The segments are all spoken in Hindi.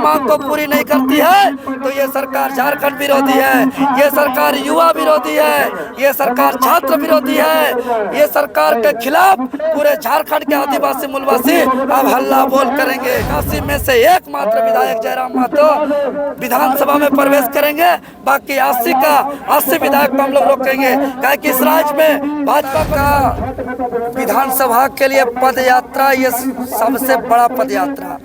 मांग को पूरी नहीं करती है तो ये सरकार झारखंड विरोधी है, ये सरकार युवा विरोधी है, ये सरकार छात्र विरोधी है। ये सरकार के खिलाफ पूरे झारखंड के आदिवासी मूलवासी अब हल्ला बोल करेंगे। 80 में से एकमात्र विधायक जयराम महतो विधानसभा में प्रवेश करेंगे, बाकी 80 विधायक को हम लोग रोकेंगे। क्या कि इस राज्य में भाजपा का विधानसभा के लिए पद यात्रा ये सबसे बड़ा पद यात्रा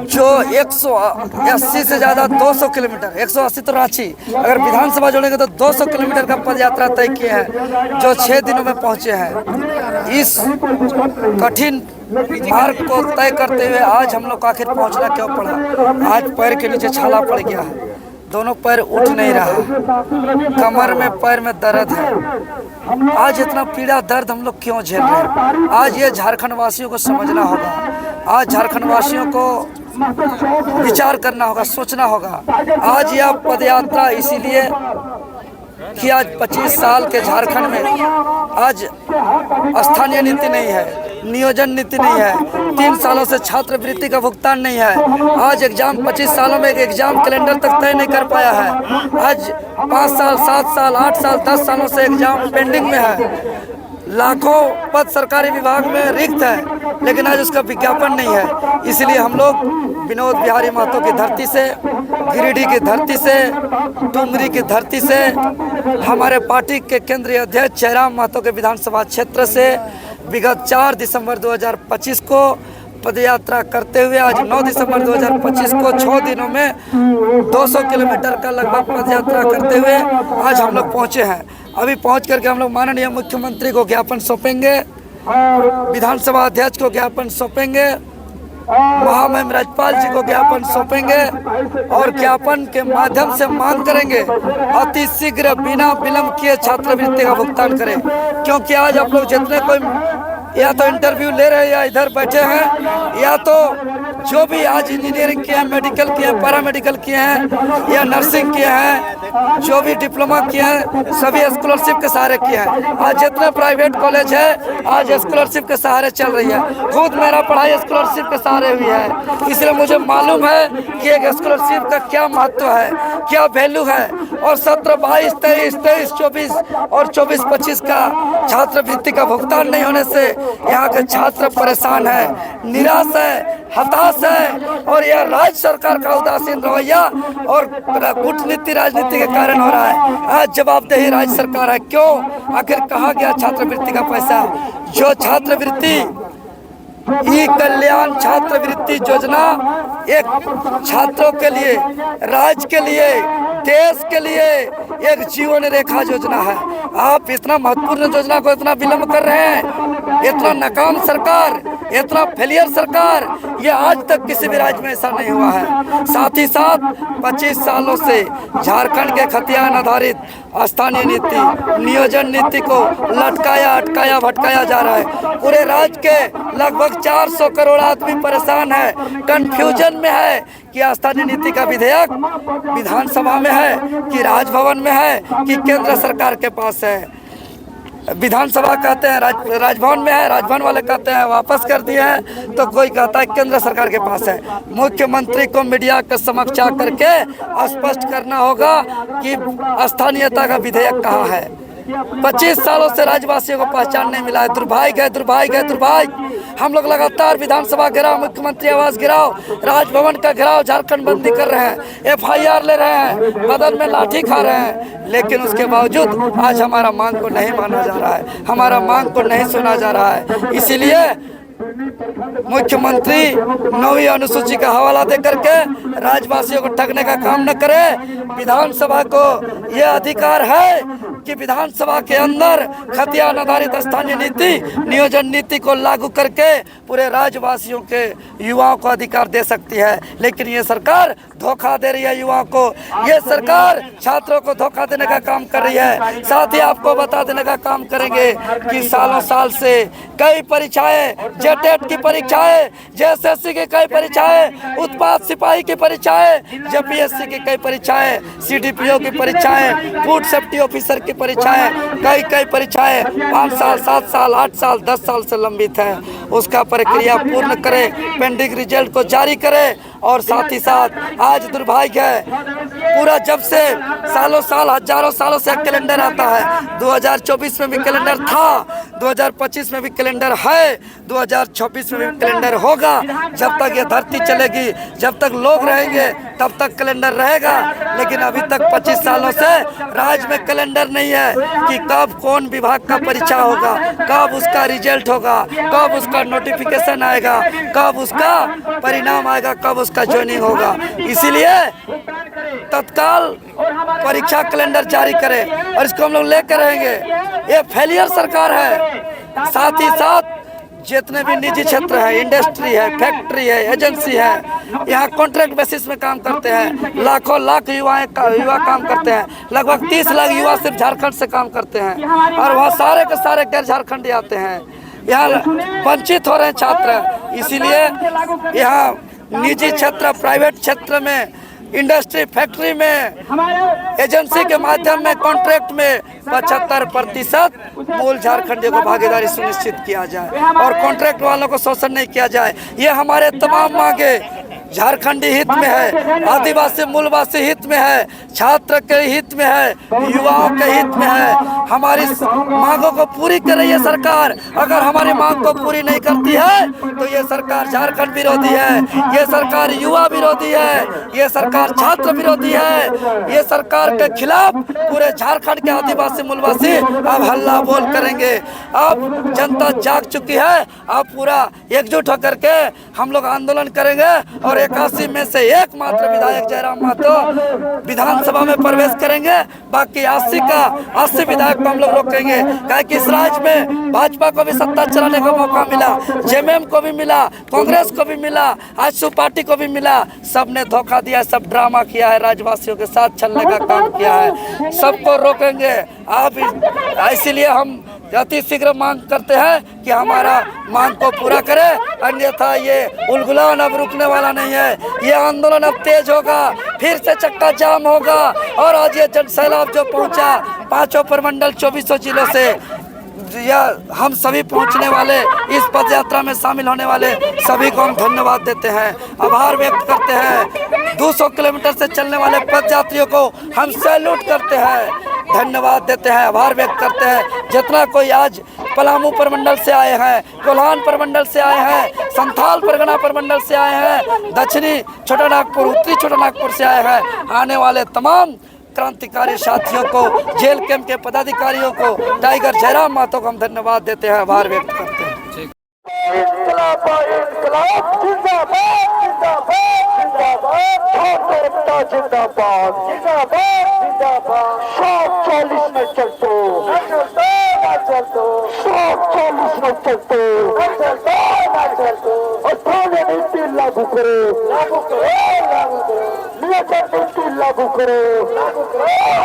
जो 180 से ज्यादा 200 किलोमीटर, 180 तो रांची, अगर विधानसभा जोड़ेंगे तो 200 किलोमीटर का पद यात्रा तय किए हैं, जो 6 दिनों में पहुंचे हैं। इस कठिन मार्ग को तय करते हुए आज हम लोग को आखिर पहुंचना क्यों पड़ा? आज पैर के नीचे छाला पड़ गया है, दोनों पैर उठ नहीं रहा, कमर में पैर में दर्द है। आज इतना पीड़ा दर्द हम लोग क्यों झेल रहे हैं? आज ये झारखंड वासियों को समझना होगा, आज झारखंड वासियों को विचार करना होगा, सोचना होगा। आज यह पदयात्रा इसीलिए कि आज 25 साल के झारखंड में आज स्थानीय नीति नहीं है, नियोजन नीति नहीं है, 3 सालों से छात्रवृत्ति का भुगतान नहीं है। आज एग्जाम 25 सालों में एक एग्जाम कैलेंडर तक तय नहीं कर पाया है। आज 5 साल, 7 साल, 8 साल, 10 सालों से एग्जाम पेंडिंग में है। लाखों पद सरकारी विभाग में रिक्त है, लेकिन आज उसका विज्ञापन नहीं है। इसलिए हम लोग विनोद बिहारी महतो की धरती से, गिरिडीह की धरती से, डुमरी की धरती से, हमारे पार्टी के केंद्रीय अध्यक्ष जयराम महतो के विधानसभा क्षेत्र से विगत 4 दिसंबर 2025 को पदयात्रा करते हुए आज 9 दिसंबर 2025 को 6 दिनों में 200 किलोमीटर का लगभग पदयात्रा करते हुए आज हम लोग पहुँचे हैं। अभी पहुँच करके हम लोग माननीय मुख्यमंत्री को ज्ञापन सौंपेंगे, विधानसभा अध्यक्ष को ज्ञापन सौंपेंगे, महामहिम राज्यपाल जी को ज्ञापन सौंपेंगे और ज्ञापन के माध्यम से मांग करेंगे अति शीघ्र बिना विलंब किए छात्रवृत्ति का भुगतान करें। क्योंकि आज आप लोग जितने कोई या तो इंटरव्यू ले रहे हैं या इधर बैठे हैं, या तो जो भी आज इंजीनियरिंग किए हैं, मेडिकल किए हैं, पैरामेडिकल किए हैं या नर्सिंग किए हैं, जो भी डिप्लोमा किए हैं, सभी स्कॉलरशिप के सहारे किए हैं। आज जितने प्राइवेट कॉलेज है आज स्कॉलरशिप के सहारे चल रही है। खुद मेरा पढ़ाई स्कॉलरशिप के सहारे हुई है, इसलिए मुझे मालूम है कि एक स्कॉलरशिप का क्या महत्व है, क्या वैल्यू है। और 17, 22, 23, 24 और 24-25 का छात्रवृत्ति का भुगतान नहीं होने से यहाँ के छात्र परेशान है, निराश है, हताश है। और यह राज्य सरकार का उदासीन रवैया और कूटनीति राजनीति के कारण हो रहा है। आज जवाबदेही राज्य सरकार है। क्यों? आखिर कहा गया छात्रवृत्ति का पैसा? जो छात्रवृत्ति ई कल्याण छात्रवृत्ति योजना एक छात्रों के लिए, राज्य के लिए, देश के लिए एक जीवन रेखा योजना है। आप इतना महत्वपूर्ण योजना को इतना विलंब कर रहे हैं, इतना नाकाम सरकार, इतना फेलियर सरकार, ये आज तक किसी भी राज्य में ऐसा नहीं हुआ है। साथ ही साथ 25 सालों से झारखंड के खतियान आधारित स्थानीय नीति, नियोजन नीति को लटकाया, अटकाया, भटकाया जा रहा है। पूरे राज्य के लगभग 400 करोड़ आदमी परेशान है, कंफ्यूजन में है कि स्थानीय नीति का विधेयक विधानसभा में है कि राजभवन में है कि केंद्र सरकार के पास है। विधानसभा कहते हैं राजभवन में है, राजभवन वाले कहते हैं वापस कर दिए हैं, तो कोई कहता है केंद्र सरकार के पास है। मुख्यमंत्री को मीडिया के समक्ष आकर के स्पष्ट करना होगा कि स्थानीयता का विधेयक कहाँ है। 25 सालों से राज्यवासियों को पहचान नहीं मिला है। दुर्भाग्य है, दुर्भाग्य है, दुर्भाग्य। हम लोग लगातार विधानसभा घेराव, मुख्यमंत्री आवास घेराव, राजभवन का घेराव, झारखंड बंदी कर रहे हैं, FIR ले रहे हैं, बदल में लाठी खा रहे हैं, लेकिन उसके बावजूद आज हमारा मांग को नहीं माना जा रहा है, हमारा मांग को नहीं सुना जा रहा है। इसीलिए मुख्यमंत्री 9वीं अनुसूची का हवाला देकर के राज्यवासियों को ठगने का काम न करे। विधानसभा को यह अधिकार है कि विधानसभा के अंदर खतियान आधारित स्थानीय नीति, नियोजन नीति को लागू करके पूरे राज्यवासियों के युवाओं को अधिकार दे सकती है। लेकिन ये सरकार धोखा दे रही है युवाओं को, ये सरकार छात्रों को धोखा देने का काम कर रही है। साथ ही आपको बता देने का काम करेंगे कि सालों साल से कई परीक्षाएं, जेट टेट की परीक्षाएं, जेएसएससी की कई परीक्षाएं, उत्पाद सिपाही की परीक्षाएं, जेपीएससी की कई परीक्षाएं, सीडीपीओ की परीक्षाएं, फूड सेफ्टी ऑफिसर की परीक्षाएं, कई परीक्षाएं 5 साल 7 साल 8 साल 10 साल से लंबित है। उसका प्रक्रिया पूर्ण करें, पेंडिंग रिजल्ट को जारी करें। और साथ ही साथ आज दुर्भाग्य है, पूरा जब से सालों साल हजारों सालों से कैलेंडर आता है, 2024 में भी कैलेंडर था, 2025 में भी कैलेंडर है, 2026 में भी कैलेंडर होगा। जब तक ये धरती चलेगी, जब तक लोग रहेंगे, तब तक कैलेंडर रहेगा। लेकिन अभी तक 25 सालों से राज्य में कैलेंडर नहीं है कि कब कौन विभाग का परीक्षा होगा, कब उसका रिजल्ट होगा, कब उसका नोटिफिकेशन आएगा, कब उसका परिणाम आएगा, कब उसका ज्वाइनिंग होगा। इसीलिए तत्काल परीक्षा कैलेंडर जारी करें और इसको हम लोग लेकर रहेंगे। ये फेलियर सरकार है। साथ ही साथ जितने भी निजी क्षेत्र है, इंडस्ट्री है, फैक्ट्री है, एजेंसी है, यहाँ कॉन्ट्रैक्ट बेसिस में काम करते हैं। लाख युवा काम करते हैं। लगभग 30 लाख युवा सिर्फ झारखंड से काम करते हैं और वहाँ सारे के सारे गैर झारखंडी आते हैं। यहाँ वंचित हो रहे हैं छात्र। इसीलिए यहाँ निजी क्षेत्र, प्राइवेट क्षेत्र में, इंडस्ट्री, फैक्ट्री में, एजेंसी के माध्यम में, कॉन्ट्रैक्ट में 75% मूल झारखंडियों को भागीदारी सुनिश्चित किया जाए और कॉन्ट्रैक्ट वालों को शोषण नहीं किया जाए। ये हमारे तमाम मांगे झारखंडी हित में है, आदिवासी मूलवासी हित में है, छात्र के हित में है, युवाओं के हित में है। हमारी मांगों को पूरी कर रही है सरकार। अगर हमारी मांग को पूरी नहीं करती है तो ये सरकार झारखंड विरोधी है, ये सरकार युवा विरोधी है, ये सरकार छात्र विरोधी है। ये सरकार के खिलाफ पूरे झारखंड के आदिवासी मूलवासी अब हल्ला बोल करेंगे। अब जनता जाग चुकी है। अब पूरा एकजुट होकर के हम लोग आंदोलन करेंगे और 81 में से एकमात्र विधायक जयराम महतो विधानसभा में प्रवेश करेंगे। बाकी 80 विधायक को हम लोग रोकेंगे। क्या कि इस राज्य में भाजपा को भी सत्ता चलाने का मौका मिला, जेएमएम को भी मिला, कांग्रेस को भी मिला, आजसू पार्टी को भी मिला। सबने धोखा दिया, सब ड्रामा किया है, राज्यवासियों के साथ छलने का काम किया है। सबको रोकेंगे। आप इसीलिए हम अति शीघ्र मांग करते हैं कि हमारा मांग को पूरा करें, अन्यथा ये उलगुलान अब रुकने वाला नहीं है। ये आंदोलन अब तेज होगा, फिर से चक्का जाम होगा। और आज ये जन सैलाब जो पहुंचा 5 प्रमंडल 24 जिलों से, या हम सभी पहुंचने वाले, इस पद यात्रा में शामिल होने वाले सभी को हम धन्यवाद देते हैं, आभार व्यक्त करते हैं। 200 किलोमीटर से चलने वाले पद यात्रियों को हम सैल्यूट करते हैं, धन्यवाद देते हैं, आभार व्यक्त करते हैं। जितना कोई आज पलामू प्रमंडल से आए हैं, कोल्हान प्रमंडल से आए हैं, संथाल परगना प्रमंडल से आए हैं, दक्षिणी छोटा नागपुर, उत्तरी छोटा नागपुर से आए हैं, आने वाले तमाम क्रांतिकारी साथियों को, जेल कैंप के पदाधिकारियों को, टाइगर जयराम महतो को हम धन्यवाद देते हैं, आभार व्यक्त करते हैं। लागू करो, लागू करो, लागू करो,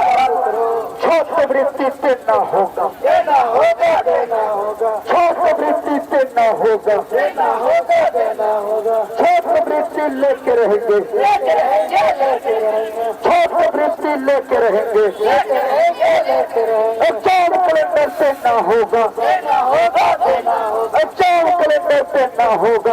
लागू करो, छात्रवृत्ति देना होगा, देना होगा, देना होगा, छात्रवृत्ति देना होगा, देना होगा, देना होगा, छात्रवृत्ति लेके रहेंगे, लेके रहेंगे, लेके रहेंगे, छात्रवृत्ति लेके रहेंगे, लेके रहेंगे, लेके रहेंगे। एग्जाम कैलेंडर देना होगा, देना होगा, देना होगा, एग्जाम कैलेंडर देना होगा।